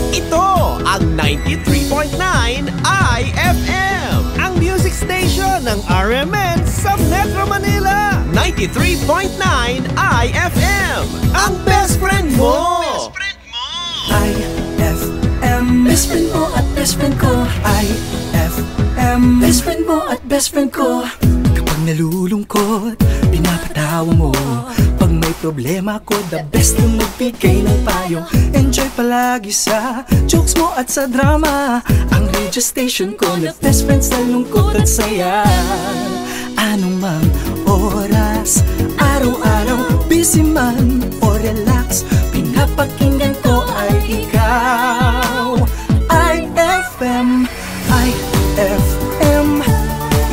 Ito ang 93.9 IFM, ang music station ng RMN sa Metro Manila. 93.9 IFM, ang best friend mo. IFM, best friend mo at best friend ko. IFM, best friend mo at best friend ko. Kapag nalulungkot, pinapatawa mo. Pag may problema ko, the best yung magbigay ng payo. Enjoy palagi sa jokes mo at sa drama. Ang radio station ko na best friends sa lungkot at saya. Anong mang oras, araw-araw, busy man o relax, pinapakinggan ko ay ikaw. IFM, IFM,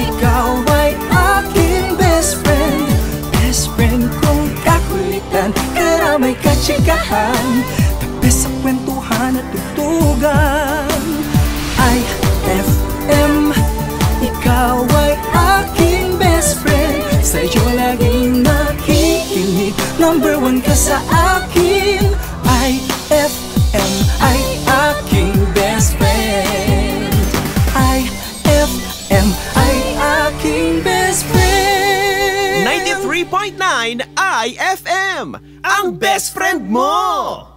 ikaw ay aking best friend. Best friend kong kakulitan, karamay katsikahan, the best sa kwentuhan at tutugan. IFM, ikaw ay aking best friend. Sa'yo laging nakikinig, number one ka sa akin. IFM ay aking best friend. IFM ay aking best friend. 93.9 IFM, ang best friend mo.